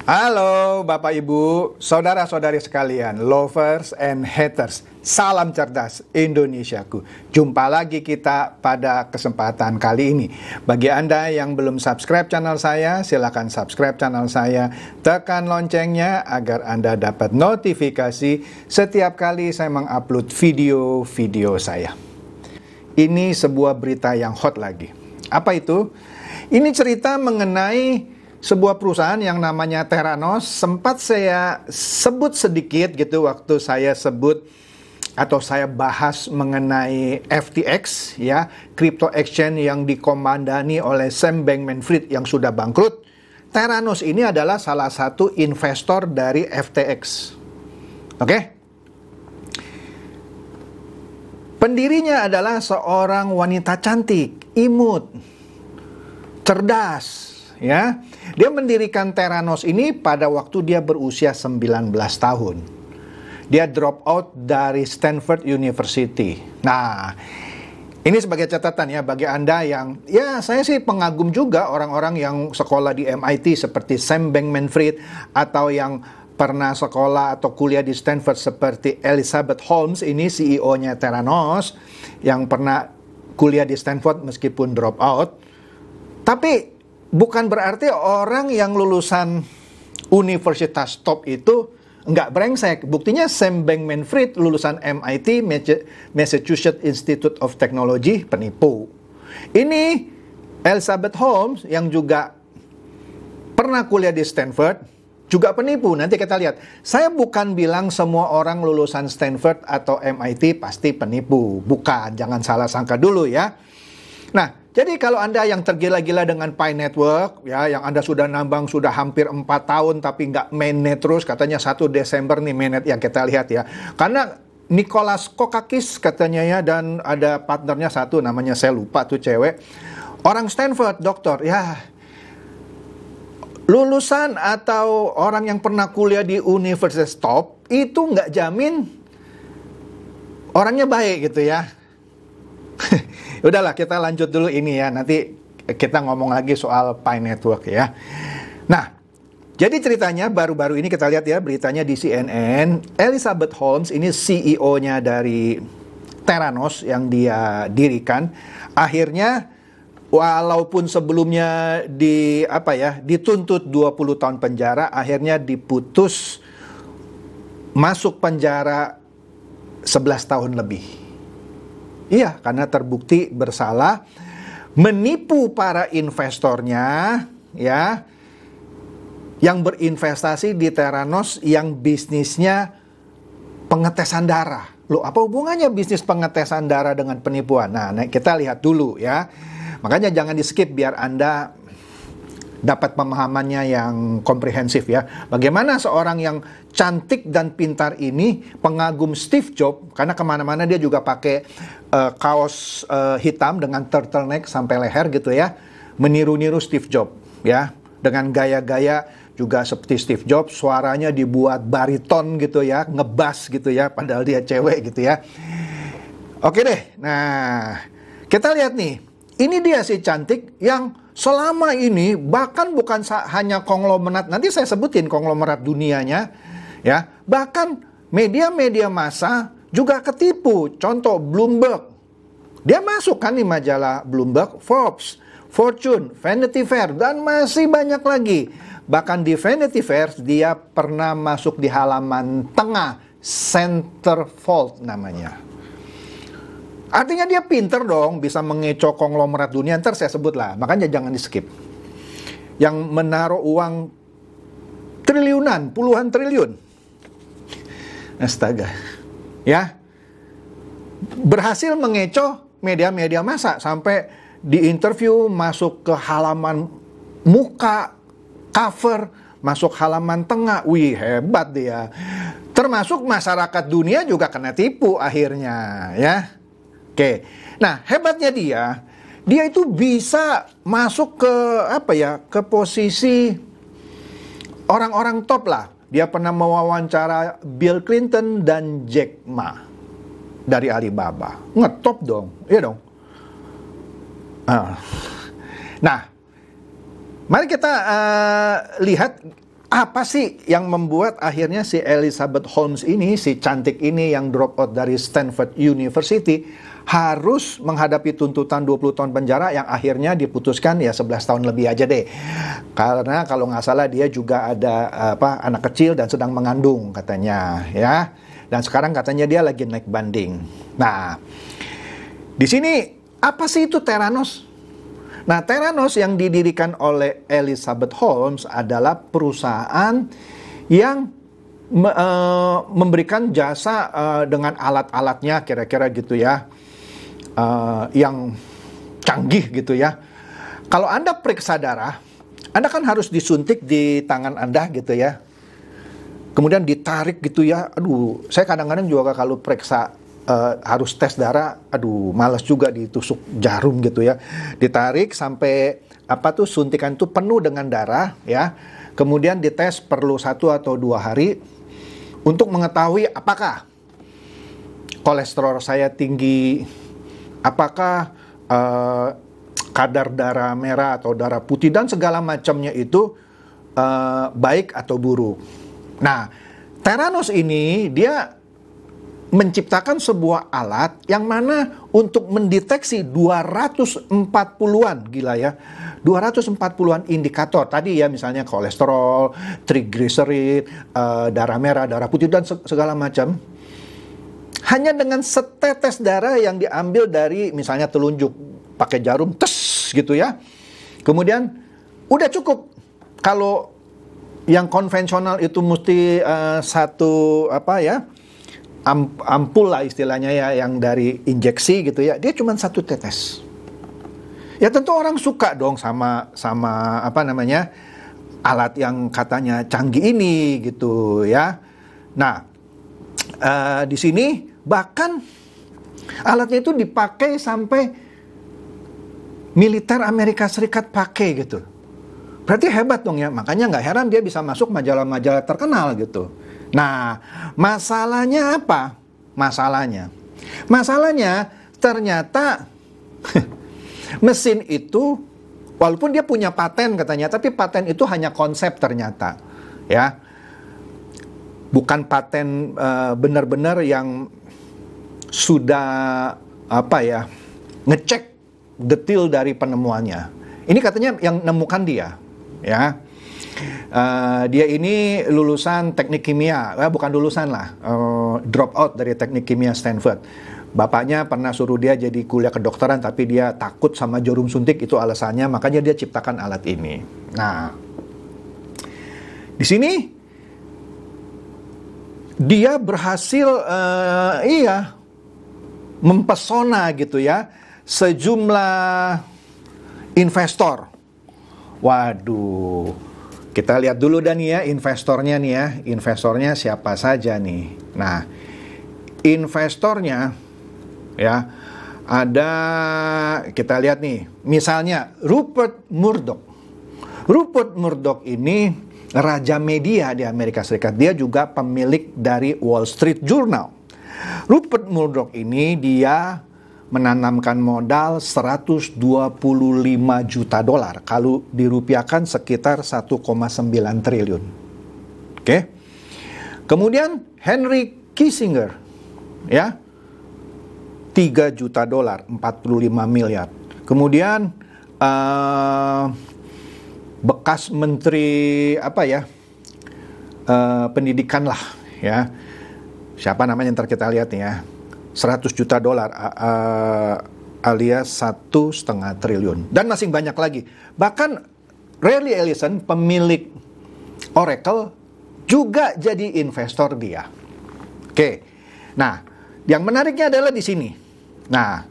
Halo Bapak Ibu, saudara-saudari sekalian, lovers and haters. Salam cerdas Indonesiaku. Jumpa lagi kita pada kesempatan kali ini. Bagi Anda yang belum subscribe channel saya, silakan subscribe channel saya. Tekan loncengnya agar Anda dapat notifikasi setiap kali saya mengupload video-video saya. Ini sebuah berita yang hot lagi. Apa itu? Ini cerita mengenai sebuah perusahaan yang namanya Theranos. Sempat saya sebut sedikit gitu waktu saya sebut atau saya bahas mengenai FTX ya, crypto exchange yang dikomandani oleh Sam Bankman-Fried yang sudah bangkrut. Theranos ini adalah salah satu investor dari FTX. Oke? Pendirinya adalah seorang wanita cantik, imut, cerdas. Ya, dia mendirikan Theranos ini pada waktu dia berusia 19 tahun. Dia drop out dari Stanford University. Nah, ini sebagai catatan ya bagi Anda yang, ya saya sih pengagum juga orang-orang yang sekolah di MIT seperti Sam Bankman-Fried, atau yang pernah sekolah atau kuliah di Stanford seperti Elizabeth Holmes, ini CEO-nya Theranos, yang pernah kuliah di Stanford meskipun drop out. Tapi bukan berarti orang yang lulusan universitas top itu nggak brengsek. Buktinya Sam Bankman-Fried lulusan MIT, Massachusetts Institute of Technology, penipu. Ini Elizabeth Holmes yang juga pernah kuliah di Stanford, juga penipu. Nanti kita lihat. Saya bukan bilang semua orang lulusan Stanford atau MIT pasti penipu. Bukan, jangan salah sangka dulu ya. Nah, jadi kalau Anda yang tergila-gila dengan Pi Network, ya, yang Anda sudah nambang sudah hampir 4 tahun tapi nggak mainnet terus, katanya 1 Desember nih mainnet yang kita lihat ya. Karena Nicholas Kokakis katanya ya, dan ada partnernya satu namanya saya lupa tuh cewek. Orang Stanford, dokter, ya. Lulusan atau orang yang pernah kuliah di universitas top, itu nggak jamin orangnya baik gitu ya. Udahlah, kita lanjut dulu ini ya. Nanti kita ngomong lagi soal Pi Network ya. Nah, jadi ceritanya baru-baru ini kita lihat ya beritanya di CNN. Elizabeth Holmes ini CEO-nya dari Theranos yang dia dirikan. Akhirnya walaupun sebelumnya dituntut 20 tahun penjara, akhirnya diputus masuk penjara 11 tahun lebih. Iya, karena terbukti bersalah menipu para investornya ya, yang berinvestasi di Theranos yang bisnisnya pengetesan darah. Loh, apa hubungannya bisnis pengetesan darah dengan penipuan? Nah, kita lihat dulu ya. Makanya jangan di-skip biar Anda dapat pemahamannya yang komprehensif ya. Bagaimana seorang yang cantik dan pintar ini, pengagum Steve Jobs, karena kemana-mana dia juga pakai kaos hitam dengan turtleneck sampai leher gitu ya, meniru-niru Steve Jobs ya, dengan gaya-gaya juga seperti Steve Jobs, suaranya dibuat bariton gitu ya, ngebass gitu ya, padahal dia cewek gitu ya. Oke deh, nah kita lihat nih, ini dia si cantik yang selama ini bahkan bukan hanya konglomerat, nanti saya sebutin konglomerat dunianya ya, bahkan media-media massa juga ketipu. Contoh Bloomberg, dia masuk kan di majalah Bloomberg, Forbes, Fortune, Vanity Fair, dan masih banyak lagi. Bahkan di Vanity Fair dia pernah masuk di halaman tengah, Centerfold namanya. Artinya dia pinter dong, bisa mengecoh konglomerat dunia. Ntar saya sebut lah, makanya jangan di skip. Yang menaruh uang triliunan, puluhan triliun. Astaga. Ya. Berhasil mengecoh media-media massa. Sampai di interview masuk ke halaman muka, cover, masuk halaman tengah. Wih, hebat dia. Termasuk masyarakat dunia juga kena tipu akhirnya ya. Oke, nah hebatnya dia itu bisa masuk ke ke posisi orang-orang top lah. Dia pernah mewawancara Bill Clinton dan Jack Ma dari Alibaba. Ngetop dong, iya dong. Nah, mari kita lihat apa sih yang membuat akhirnya si Elizabeth Holmes ini, si cantik ini yang drop out dari Stanford University, harus menghadapi tuntutan 20 tahun penjara yang akhirnya diputuskan ya 11 tahun lebih aja deh. Karena kalau nggak salah dia juga ada anak kecil dan sedang mengandung katanya ya. Dan sekarang katanya dia lagi naik banding. Nah, di sini apa sih itu Theranos? Nah, Theranos yang didirikan oleh Elizabeth Holmes adalah perusahaan yang memberikan jasa dengan alat-alatnya kira-kira gitu ya, yang canggih gitu ya. Kalau Anda periksa darah, Anda kan harus disuntik di tangan Anda gitu ya. Kemudian ditarik gitu ya. Aduh, saya kadang-kadang juga kalau periksa harus tes darah, aduh malas juga ditusuk jarum gitu ya. Ditarik sampai suntikan itu penuh dengan darah ya. Kemudian dites perlu 1 atau 2 hari untuk mengetahui apakah kolesterol saya tinggi, apakah kadar darah merah atau darah putih dan segala macamnya itu baik atau buruk. Nah, Theranos ini dia menciptakan sebuah alat yang mana untuk mendeteksi 240-an, gila ya, 240-an indikator tadi ya, misalnya kolesterol, triglycerid, darah merah, darah putih dan segala macam. Hanya dengan setetes darah yang diambil dari misalnya telunjuk pakai jarum tes gitu ya. Kemudian udah cukup. Kalau yang konvensional itu mesti ampul lah istilahnya ya, yang dari injeksi gitu ya, dia cuma 1 tetes. Ya tentu orang suka dong sama alat yang katanya canggih ini gitu ya. Nah, di sini bahkan alatnya itu dipakai sampai militer Amerika Serikat pakai gitu. Berarti hebat dong ya, makanya nggak heran dia bisa masuk majalah-majalah terkenal gitu. Nah, masalahnya apa? Masalahnya ternyata mesin itu, walaupun dia punya paten katanya, tapi paten itu hanya konsep ternyata, ya. Bukan paten benar-benar yang sudah ngecek detail dari penemuannya. Ini katanya yang nemukan dia, ya. Dia ini lulusan teknik kimia, bukan lulusan lah, drop out dari teknik kimia Stanford. Bapaknya pernah suruh dia jadi kuliah kedokteran, tapi dia takut sama jarum suntik, itu alasannya, makanya dia ciptakan alat ini. Nah, di sini dia berhasil, mempesona gitu ya, sejumlah investor. Waduh, kita lihat dulu dah nih ya investornya nih ya. Investornya siapa saja nih. Nah, investornya ya ada, kita lihat nih. Misalnya Rupert Murdoch. Rupert Murdoch ini raja media di Amerika Serikat. Dia juga pemilik dari Wall Street Journal. Rupert Murdoch ini dia menanamkan modal 125 juta dolar. Kalau dirupiahkan sekitar 1,9 triliun. Oke. Kemudian Henry Kissinger, ya, 3 juta dolar, 45 miliar. Kemudian bekas menteri pendidikan lah, ya. Siapa namanya ntar kita lihat nih ya. 100 juta dolar alias 1,5 triliun. Dan masih banyak lagi. Bahkan Ray Ellison, pemilik Oracle, juga jadi investor dia. Oke. Nah, yang menariknya adalah di sini. Nah,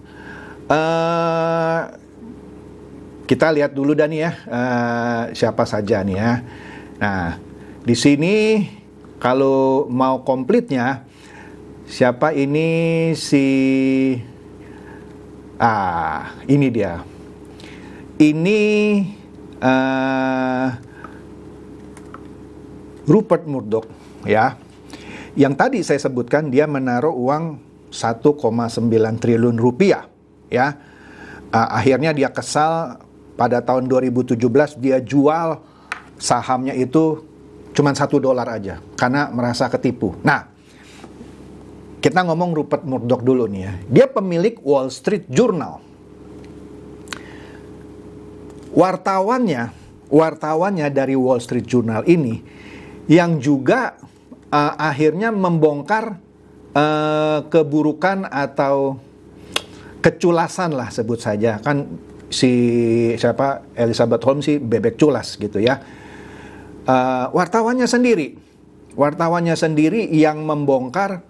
kita lihat dulu dah nih ya, siapa saja nih ya. Nah, di sini kalau mau komplitnya, siapa ini ini dia. Ini Rupert Murdoch ya. Yang tadi saya sebutkan dia menaruh uang 1,9 triliun rupiah ya. Akhirnya dia kesal pada tahun 2017 dia jual sahamnya itu Cuman $1 aja, karena merasa ketipu. Nah, kita ngomong Rupert Murdoch dulu nih ya. Dia pemilik Wall Street Journal. Wartawannya dari Wall Street Journal ini, yang juga akhirnya membongkar keburukan atau keculasan lah sebut saja. Kan Elizabeth Holmes sih bebek culas gitu ya. Wartawannya sendiri yang membongkar,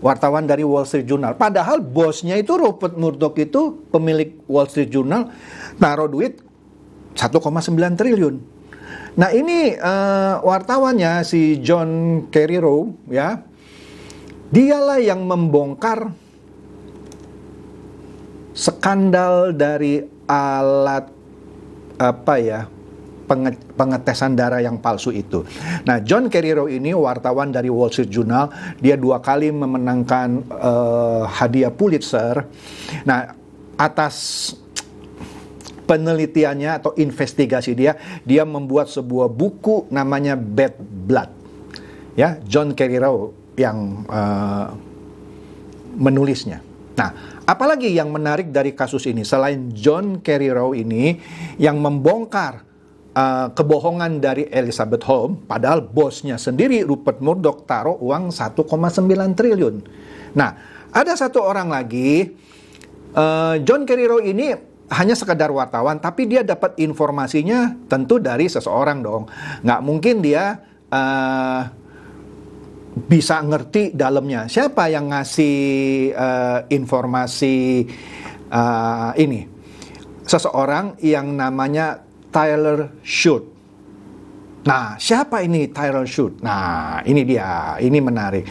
wartawan dari Wall Street Journal. Padahal bosnya itu Rupert Murdoch itu pemilik Wall Street Journal naruh duit 1,9 triliun. Nah ini wartawannya si John Carreyrou ya, dialah yang membongkar skandal dari alat pengetesan darah yang palsu itu. Nah, John Carreyrou ini wartawan dari Wall Street Journal, dia 2 kali memenangkan hadiah Pulitzer. Nah, atas penelitiannya atau investigasi dia membuat sebuah buku namanya Bad Blood. Ya, John Carreyrou yang menulisnya. Nah, apalagi yang menarik dari kasus ini selain John Carreyrou ini yang membongkar kebohongan dari Elizabeth Holmes, padahal bosnya sendiri Rupert Murdoch taruh uang 1,9 triliun. Nah, ada satu orang lagi, John Carreyrou ini hanya sekedar wartawan, tapi dia dapat informasinya tentu dari seseorang dong. Nggak mungkin dia bisa ngerti dalamnya. Siapa yang ngasih informasi ini? Seseorang yang namanya Tyler Shute. Nah, siapa ini Tyler Shute? Nah, ini dia. Ini menarik.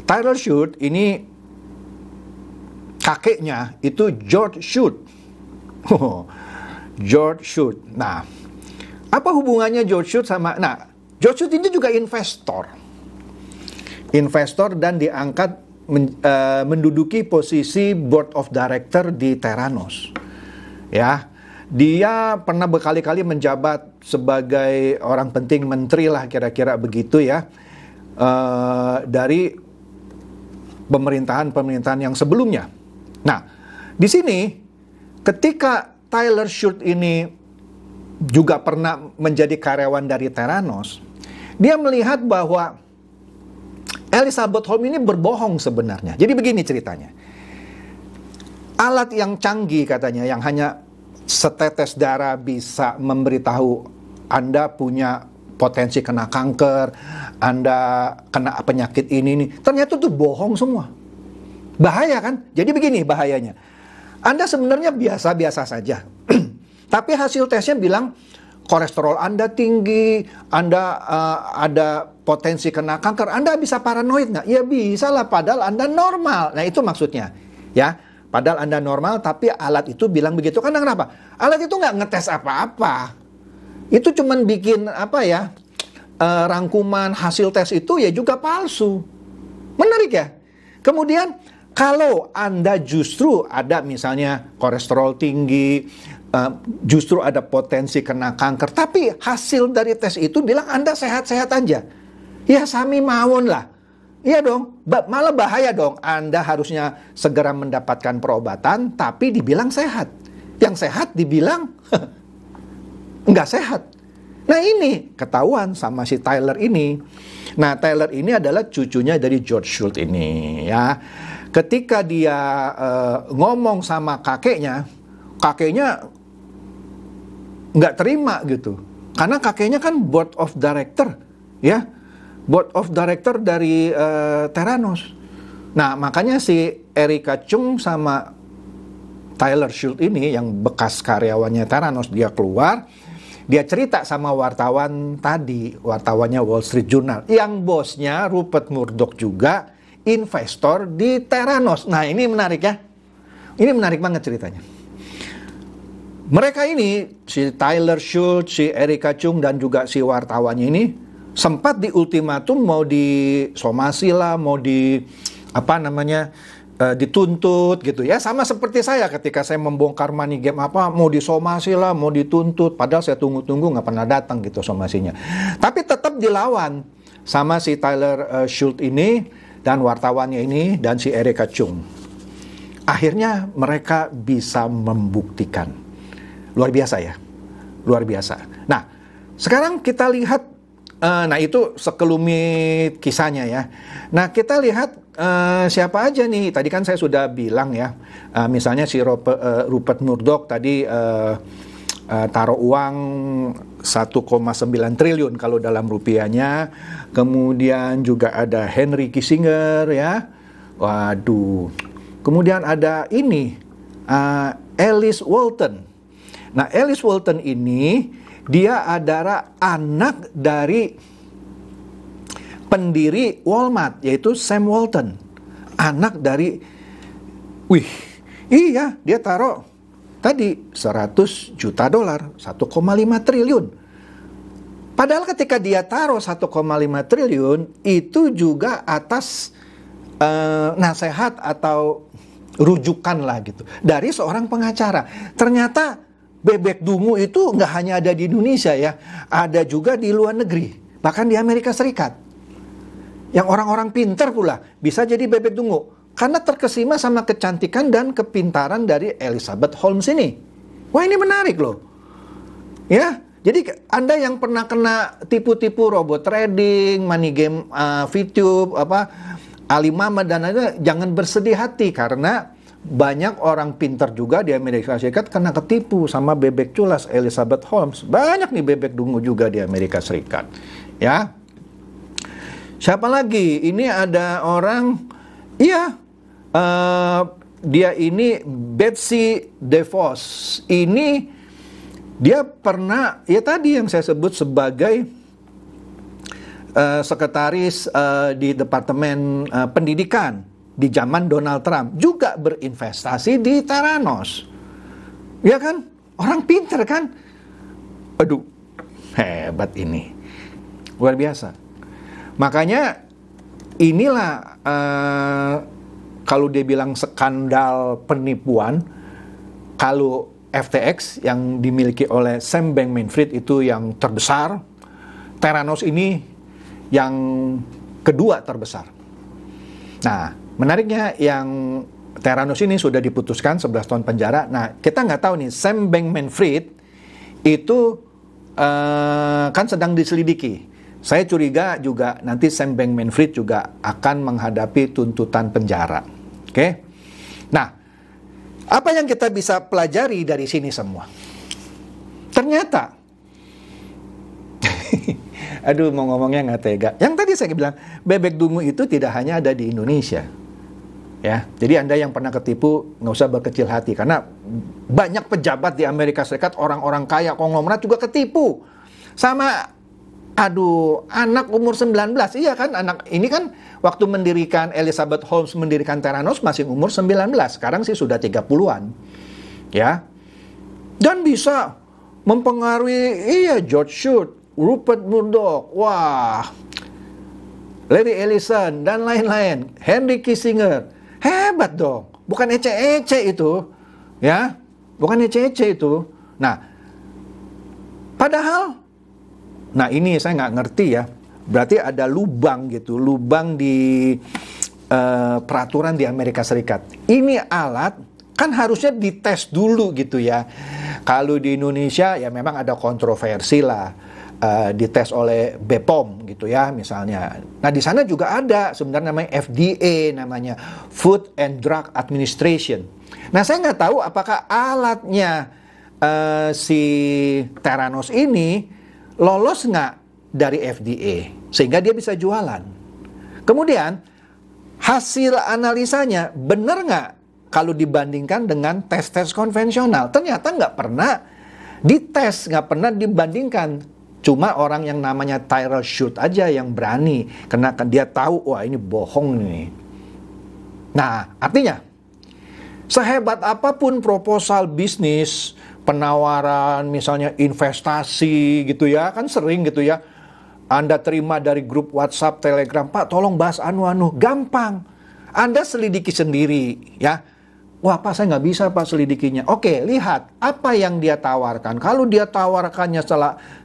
Tyler Shute ini kakeknya itu George Shute. George Shute. Nah, apa hubungannya George Shute sama... Nah, George Shute ini juga investor dan diangkat menduduki posisi board of director di Theranos. Ya. Dia pernah berkali-kali menjabat sebagai orang penting, menteri lah kira-kira begitu ya, dari pemerintahan yang sebelumnya. Nah, di sini ketika Tyler Shute ini juga pernah menjadi karyawan dari Theranos, dia melihat bahwa Elizabeth Holmes ini berbohong sebenarnya. Jadi begini ceritanya. Alat yang canggih katanya, yang hanya setetes darah bisa memberitahu Anda punya potensi kena kanker, Anda kena penyakit ini. Ternyata itu bohong semua. Bahaya kan? Jadi begini bahayanya. Anda sebenarnya biasa-biasa saja. Tapi hasil tesnya bilang kolesterol Anda tinggi, Anda ada potensi kena kanker. Anda bisa paranoid nggak? Ya bisa lah, padahal Anda normal. Nah itu maksudnya. Ya. Padahal Anda normal, tapi alat itu bilang begitu. Karena kenapa? Alat itu nggak ngetes apa-apa. Itu cuman bikin rangkuman hasil tes itu ya juga palsu. Menarik ya? Kemudian kalau Anda justru ada misalnya kolesterol tinggi, justru ada potensi kena kanker, tapi hasil dari tes itu bilang Anda sehat-sehat aja. Ya sami mawon lah. Iya dong, malah bahaya dong. Anda harusnya segera mendapatkan perobatan, tapi dibilang sehat. Yang sehat dibilang nggak sehat. Nah ini ketahuan sama si Tyler ini. Nah Tyler ini adalah cucunya dari George Shute ini ya. Ketika dia ngomong sama kakeknya nggak terima gitu. Karena kakeknya kan board of director ya. Board of Director dari Theranos. Nah, makanya si Erica Chung sama Tyler Shute ini yang bekas karyawannya Theranos, dia keluar, dia cerita sama wartawan tadi, wartawannya Wall Street Journal, yang bosnya Rupert Murdoch juga investor di Theranos. Nah, ini menarik ya. Ini menarik banget ceritanya. Mereka ini, si Tyler Shute, si Erica Chung, dan juga si wartawannya ini sempat di ultimatum mau disomasi lah, mau dituntut gitu ya. Sama seperti saya ketika saya membongkar money game apa, mau disomasi lah, mau dituntut, padahal saya tunggu-tunggu nggak pernah datang gitu somasinya. Tapi tetap dilawan sama si Tyler Schultz ini dan wartawannya ini dan si Erika Chung. Akhirnya mereka bisa membuktikan. Luar biasa ya. Luar biasa. Nah, sekarang kita lihat, nah itu sekelumit kisahnya ya. Nah, kita lihat siapa aja nih. Tadi kan saya sudah bilang ya, misalnya si Rupert Murdoch tadi taruh uang 1,9 triliun kalau dalam rupiahnya. Kemudian juga ada Henry Kissinger ya. Waduh. Kemudian ada ini Alice Walton. Nah, Alice Walton ini dia adalah anak dari pendiri Walmart, yaitu Sam Walton. Anak dari, iya, dia taruh tadi $100 juta, 1,5 triliun. Padahal ketika dia taruh 1,5 triliun, itu juga atas nasihat atau rujukan lah gitu dari seorang pengacara. Ternyata bebek dungu itu nggak hanya ada di Indonesia ya, ada juga di luar negeri, bahkan di Amerika Serikat. Yang orang-orang pintar pula bisa jadi bebek dungu karena terkesima sama kecantikan dan kepintaran dari Elizabeth Holmes ini. Wah, ini menarik loh. Ya, jadi Anda yang pernah kena tipu-tipu robot trading, money game, VTube, Alibaba dan lain-lain, jangan bersedih hati karena banyak orang pintar juga di Amerika Serikat kena ketipu sama bebek culas Elizabeth Holmes. Banyak nih bebek dungu juga di Amerika Serikat. Ya. Siapa lagi? Ini ada orang, iya, dia ini Betsy DeVos. Ini dia pernah, ya tadi yang saya sebut sebagai sekretaris di Departemen Pendidikan di zaman Donald Trump, juga berinvestasi di Theranos. Ya kan? Orang pintar kan? Aduh, hebat ini. Luar biasa. Makanya inilah kalau dia bilang skandal penipuan, kalau FTX yang dimiliki oleh Sam Bankman-Fried itu yang terbesar, Theranos ini yang kedua terbesar. Nah, menariknya yang Theranos ini sudah diputuskan 11 tahun penjara. Nah, kita nggak tahu nih, Sam Bankman-Fried itu kan sedang diselidiki. Saya curiga juga nanti Sam Bankman-Fried juga akan menghadapi tuntutan penjara. Oke? Nah, apa yang kita bisa pelajari dari sini semua? Ternyata aduh, mau ngomongnya nggak tega. Yang tadi saya bilang, bebek dungu itu tidak hanya ada di Indonesia. Ya, jadi Anda yang pernah ketipu, nggak usah berkecil hati. Karena banyak pejabat di Amerika Serikat, orang-orang kaya, konglomerat juga ketipu. Sama, anak umur 19. Iya kan, anak ini kan waktu mendirikan Elizabeth Holmes, mendirikan Theranos masih umur 19. Sekarang sih sudah 30-an. Ya. Dan bisa mempengaruhi, George Shultz, Rupert Murdoch, wah, Larry Ellison, dan lain-lain, Henry Kissinger, hebat dong, bukan ece-ece itu, ya, bukan ece-ece itu. Nah, padahal, nah ini saya nggak ngerti ya, berarti ada lubang gitu, lubang di peraturan di Amerika Serikat. Ini alat kan harusnya dites dulu gitu ya. Kalau di Indonesia ya memang ada kontroversi lah. Dites oleh BPOM gitu ya misalnya. Nah di sana juga ada sebenarnya namanya FDA, namanya Food and Drug Administration. Nah saya nggak tahu apakah alatnya si Theranos ini lolos nggak dari FDA sehingga dia bisa jualan. Kemudian hasil analisanya benar nggak kalau dibandingkan dengan tes-tes konvensional? Ternyata nggak pernah dites, nggak pernah dibandingkan. Cuma orang yang namanya Tyler Schultz aja yang berani, karena kan dia tahu, wah ini bohong nih. Nah, artinya, sehebat apapun proposal bisnis, penawaran, misalnya investasi gitu ya, kan sering gitu ya, Anda terima dari grup WhatsApp, Telegram, Pak tolong bahas anu-anu, gampang. Anda selidiki sendiri ya. Wah Pak, saya nggak bisa Pak selidikinya. Oke, lihat apa yang dia tawarkan. Kalau dia tawarkannya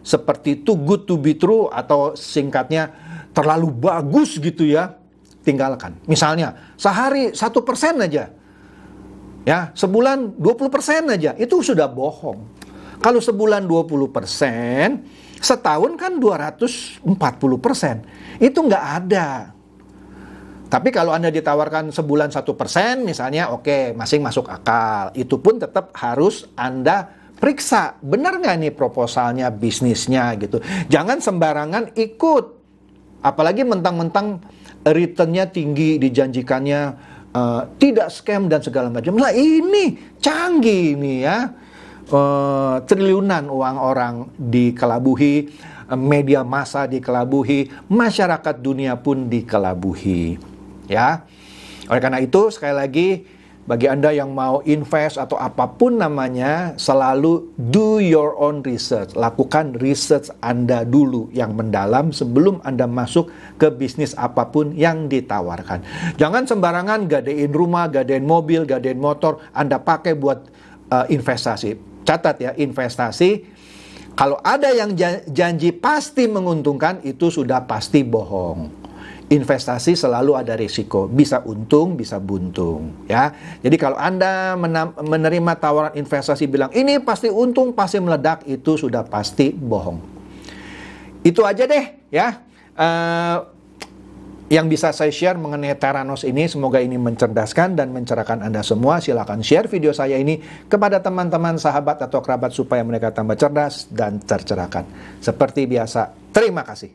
seperti too good to be true, atau singkatnya terlalu bagus gitu ya, tinggalkan. Misalnya sehari 1% aja, ya sebulan 20% aja, itu sudah bohong. Kalau sebulan 20%, setahun kan 240%. Itu nggak ada. Tapi kalau Anda ditawarkan sebulan 1% misalnya, oke, masih masuk akal. Itu pun tetap harus Anda periksa, benar nggak nih proposalnya, bisnisnya gitu. Jangan sembarangan ikut. Apalagi mentang-mentang returnnya tinggi, dijanjikannya tidak scam dan segala macam. Lah ini canggih nih ya. Triliunan uang orang dikelabuhi, media massa dikelabuhi, masyarakat dunia pun dikelabuhi. Ya, oleh karena itu sekali lagi bagi Anda yang mau invest atau apapun namanya, selalu do your own research. Lakukan research Anda dulu yang mendalam sebelum Anda masuk ke bisnis apapun yang ditawarkan. Jangan sembarangan gadein rumah, gadein mobil, gadein motor Anda pakai buat investasi. Catat ya, investasi kalau ada yang janji pasti menguntungkan, itu sudah pasti bohong. Investasi selalu ada risiko, bisa untung, bisa buntung, ya. Jadi kalau Anda menerima tawaran investasi bilang ini pasti untung, pasti meledak, itu sudah pasti bohong. Itu aja deh, ya. Yang bisa saya share mengenai Theranos ini. Semoga ini mencerdaskan dan mencerahkan Anda semua. Silakan share video saya ini kepada teman-teman, sahabat, atau kerabat supaya mereka tambah cerdas dan tercerahkan. Seperti biasa, terima kasih.